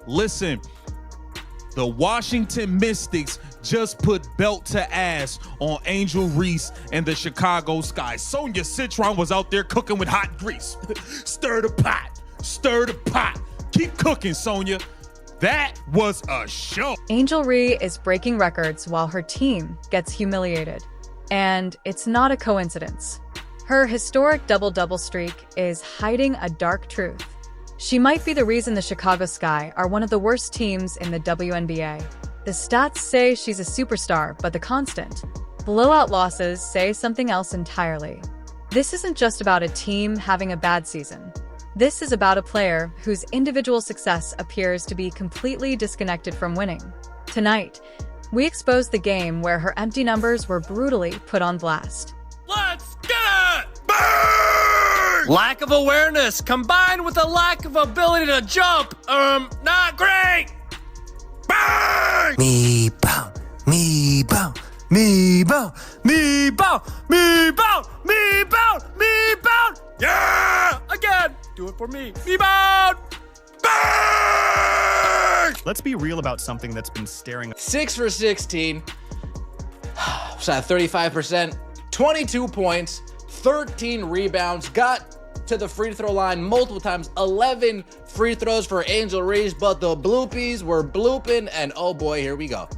Listen, the Washington Mystics just put belt to ass on Angel Reese and the Chicago Sky. Sonia Citron was out there cooking with hot grease. Stir the pot, stir the pot. Keep cooking, Sonia. That was a show. Angel Reese is breaking records while her team gets humiliated. And it's not a coincidence. Her historic double-double streak is hiding a dark truth. She might be the reason the Chicago Sky are one of the worst teams in the WNBA. The stats say she's a superstar, but the constant blowout losses say something else entirely. This isn't just about a team having a bad season. This is about a player whose individual success appears to be completely disconnected from winning. Tonight, we expose the game where her empty numbers were brutally put on blast. Let's get it! Bang! Lack of awareness combined with a lack of ability to jump. Not great! Bang! Me bow, me bow, me bow, me bow, me bow, me bow, me bow. Yeah! Again! Do it for me. Me bow! Bang! Let's be real about something that's been staring. 6 for 16. Shot 35%. 22 points. 13 rebounds. Got to the free throw line multiple times. 11 free throws for Angel Reese, but the bloopies were blooping, and oh boy, here we go.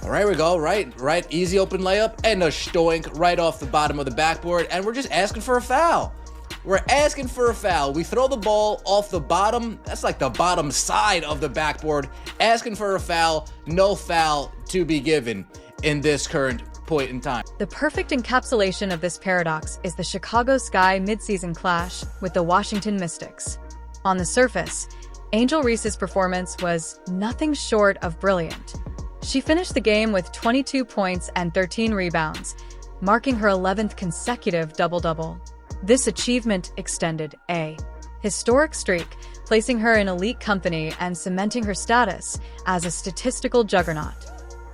All right, we go. Right. Easy open layup and a stoink right off the bottom of the backboard, and we're just asking for a foul. We're asking for a foul. We throw the ball off the bottom. That's like the bottom side of the backboard. Asking for a foul. No foul to be given in this current point in time. The perfect encapsulation of this paradox is the Chicago Sky midseason clash with the Washington Mystics. On the surface, Angel Reese's performance was nothing short of brilliant. She finished the game with 22 points and 13 rebounds, marking her 11th consecutive double-double. This achievement extended a historic streak, placing her in elite company and cementing her status as a statistical juggernaut.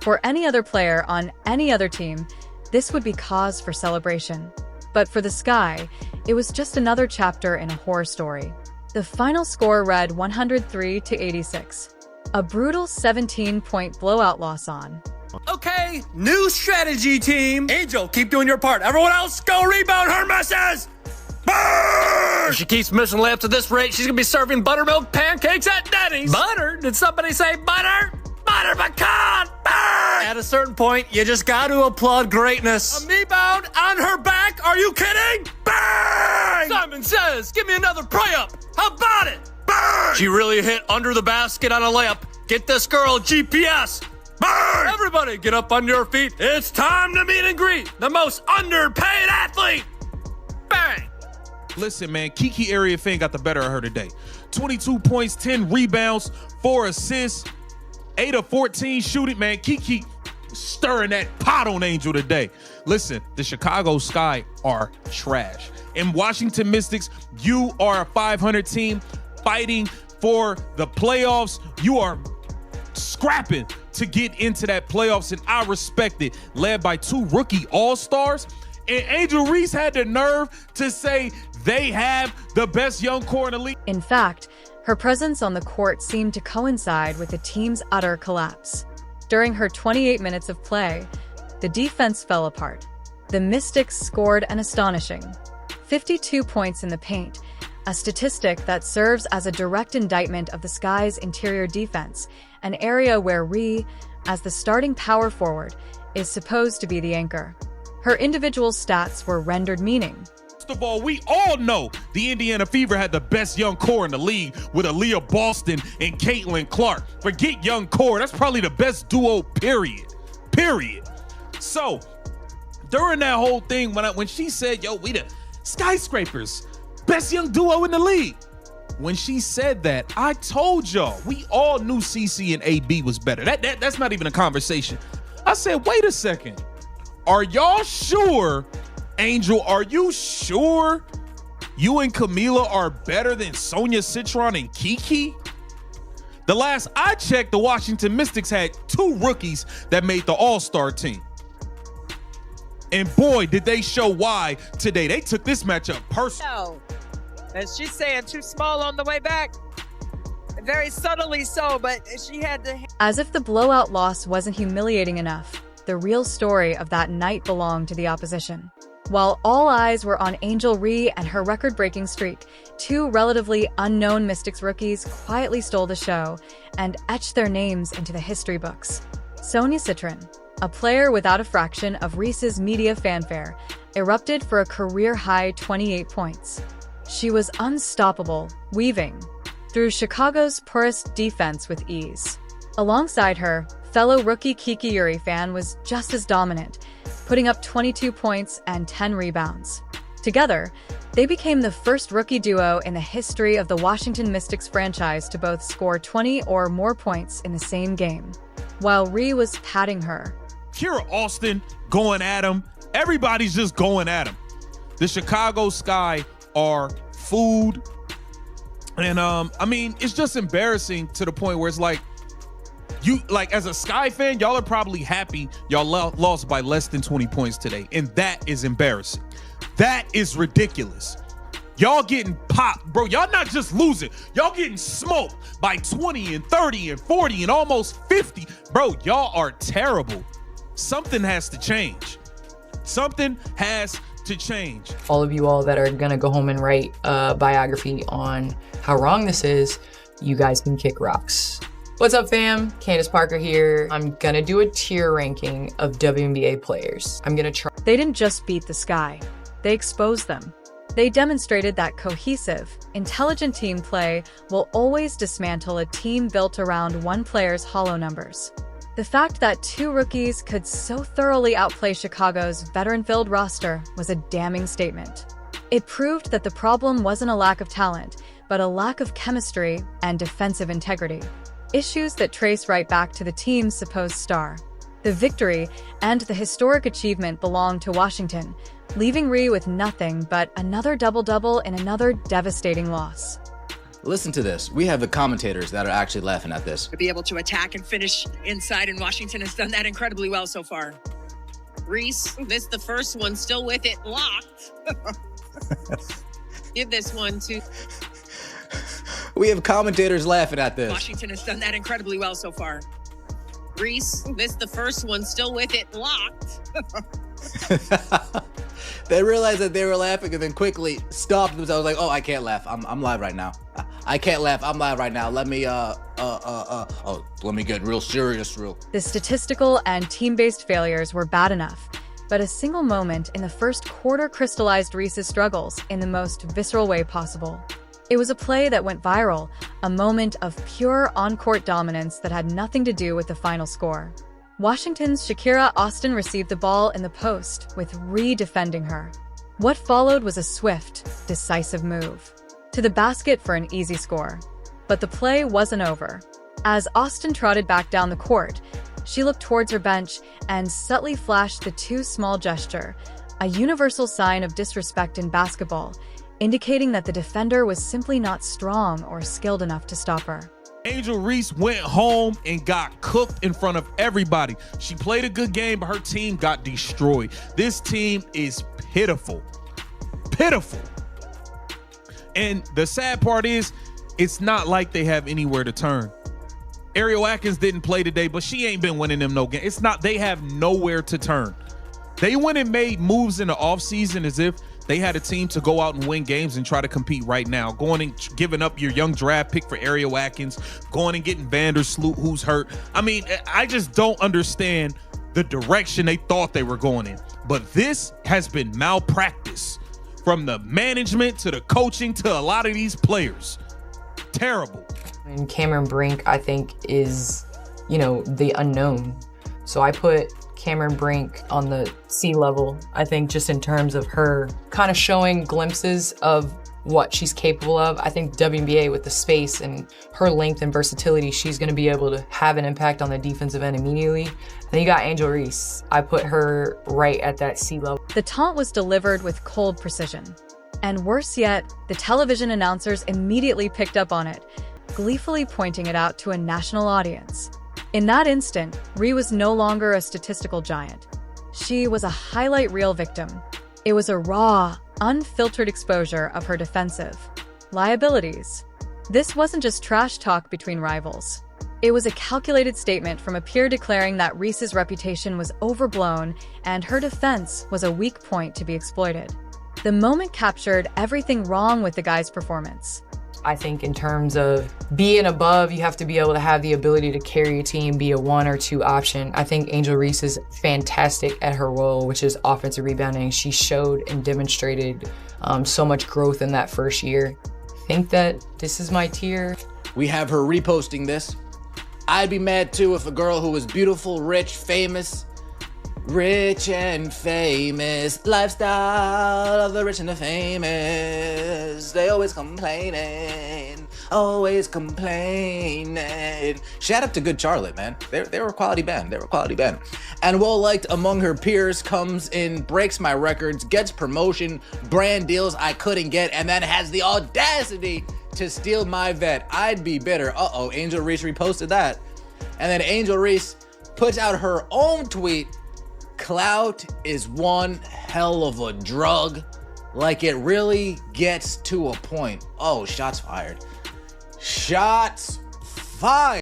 For any other player on any other team, this would be cause for celebration. But for the Sky, it was just another chapter in a horror story. The final score read 103-86. A brutal 17-point blowout loss on. Okay, new strategy, team. Angel, keep doing your part. Everyone else, go rebound her misses. If she keeps missing layups at this rate, she's gonna be serving buttermilk pancakes at Denny's. Butter? Did somebody say butter? Butter pecan! Bang! At a certain point, you just got to applaud greatness. A me-bound on her back? Are you kidding? Bang! Simon says, give me another pray-up. How about it? Bang! She really hit under the basket on a layup. Get this girl GPS. Bang! Everybody get up on your feet. It's time to meet and greet the most underpaid athlete. Bang! Listen, man, Kiki Area Fan got the better of her today. 22 points, 10 rebounds, 4 assists, 8 of 14 shooting. Man, Kiki stirring that pot on Angel today. Listen, the Chicago Sky are trash. And Washington Mystics, you are a 500 team fighting for the playoffs. You are scrapping to get into that playoffs, and I respect it. Led by 2 rookie all-stars. And Angel Reese had the nerve to say they have the best young core in the league. In fact, her presence on the court seemed to coincide with the team's utter collapse. During her 28 minutes of play, the defense fell apart. The Mystics scored an astonishing 52 points in the paint, a statistic that serves as a direct indictment of the Sky's interior defense, an area where Reese, as the starting power forward, is supposed to be the anchor. Her individual stats were rendered meaning. First of all, we all know the Indiana Fever had the best young core in the league with Aaliyah Boston and Caitlin Clark. Forget young core, that's probably the best duo, period. So, during that whole thing, when she said, yo, we the skyscrapers, best young duo in the league. When she said that, I told y'all, we all knew CC and AB was better. That's not even a conversation. I said, wait a second. Are y'all sure, Angel, are you sure you and Camila are better than Sonia Citron and Kiki? The last I checked, the Washington Mystics had 2 rookies that made the All-Star team. And boy, did they show why today. They took this matchup personal. No. And she's saying too small on the way back. very subtly so, but she had to. As if the blowout loss wasn't humiliating enough, the real story of that night belonged to the opposition. While all eyes were on Angel Reese and her record-breaking streak, two relatively unknown Mystics rookies quietly stole the show and etched their names into the history books. Sonia Citron, a player without a fraction of Reese's media fanfare, erupted for a career-high 28 points. She was unstoppable, weaving through Chicago's porous defense with ease. Alongside her, fellow rookie Kiki Urifan was just as dominant, putting up 22 points and 10 rebounds. Together, they became the first rookie duo in the history of the Washington Mystics franchise to both score 20 or more points in the same game, while Reese was patting her. Kira Austin going at him. Everybody's just going at him. The Chicago Sky are food. And I mean, it's just embarrassing to the point where it's like, you like as a Sky fan, y'all are probably happy y'all lost by less than 20 points today. And that is embarrassing. That is ridiculous. Y'all getting popped, bro. Y'all not just losing. Y'all getting smoked by 20 and 30 and 40 and almost 50. Bro, y'all are terrible. Something has to change. Something has to change. All of you all that are gonna go home and write a biography on how wrong this is, you guys can kick rocks. What's up, fam? Candace Parker here. I'm gonna do a tier ranking of WNBA players. I'm gonna try. They didn't just beat the Sky, they exposed them. They demonstrated that cohesive, intelligent team play will always dismantle a team built around one player's hollow numbers. The fact that two rookies could so thoroughly outplay Chicago's veteran-filled roster was a damning statement. It proved that the problem wasn't a lack of talent, but a lack of chemistry and defensive integrity. Issues that trace right back to the team's supposed star. The victory and the historic achievement belonged to Washington, leaving Reese with nothing but another double-double in another devastating loss. Listen to this. We have the commentators that are actually laughing at this. To be able to attack and finish inside, and Washington has done that incredibly well so far. Reese, this the first one, still with it locked. Give this one to... We have commentators laughing at this. Washington has done that incredibly well so far. Reese, this the first one, still with it locked. They realized that they were laughing and then quickly stopped themselves. Like, oh, I can't laugh. I'm live right now. I can't laugh. I'm live right now. Let me get real serious. The statistical and team-based failures were bad enough, but a single moment in the first quarter crystallized Reese's struggles in the most visceral way possible. It was a play that went viral, a moment of pure on-court dominance that had nothing to do with the final score. Washington's Shakira Austin received the ball in the post, with Reese defending her. What followed was a swift, decisive move to the basket for an easy score. But the play wasn't over. As Austin trotted back down the court, she looked towards her bench and subtly flashed the too small gesture, a universal sign of disrespect in basketball, indicating that the defender was simply not strong or skilled enough to stop her. Angel Reese went home and got cooked in front of everybody. She played a good game, but her team got destroyed. This team is pitiful. Pitiful. And the sad part is, it's not like they have anywhere to turn. Ariel Atkins didn't play today, but she ain't been winning them no game. It's not, they have nowhere to turn. They went and made moves in the offseason as if they had a team to go out and win games and try to compete right now. Going and giving up your young draft pick for Ariel Atkins, going and getting Vandersloot, who's hurt. I mean, I just don't understand the direction they thought they were going in. But this has been malpractice from the management to the coaching to a lot of these players. Terrible. And Cameron Brink, I think, is, the unknown. So I put Cameron Brink on the C level, I think, just in terms of her kind of showing glimpses of what she's capable of. I think WNBA, with the space and her length and versatility, she's going to be able to have an impact on the defensive end immediately. And then you got Angel Reese. I put her right at that C level. The taunt was delivered with cold precision. And worse yet, the television announcers immediately picked up on it, gleefully pointing it out to a national audience. In that instant, Reese was no longer a statistical giant. She was a highlight reel victim. It was a raw, unfiltered exposure of her defensive liabilities. This wasn't just trash talk between rivals. It was a calculated statement from a peer declaring that Reese's reputation was overblown and her defense was a weak point to be exploited. The moment captured everything wrong with the guy's performance. I think in terms of being above, you have to be able to have the ability to carry a team, be a 1 or 2 option. I think Angel Reese is fantastic at her role, which is offensive rebounding. She showed and demonstrated so much growth in that first year. I think that this is my tier. We have her reposting this. I'd be mad too if a girl who was beautiful, rich, famous, rich and famous, lifestyle of the rich and the famous. They always complaining. Shout out to Good Charlotte, man. They were a quality band. And well liked among her peers, comes in, breaks my records, gets promotion, brand deals I couldn't get, and then has the audacity to steal my vet. I'd be bitter. Uh-oh, Angel Reese reposted that. And then Angel Reese puts out her own tweet. Clout is one hell of a drug. Like, it really gets to a point. Oh, shots fired. Shots fired.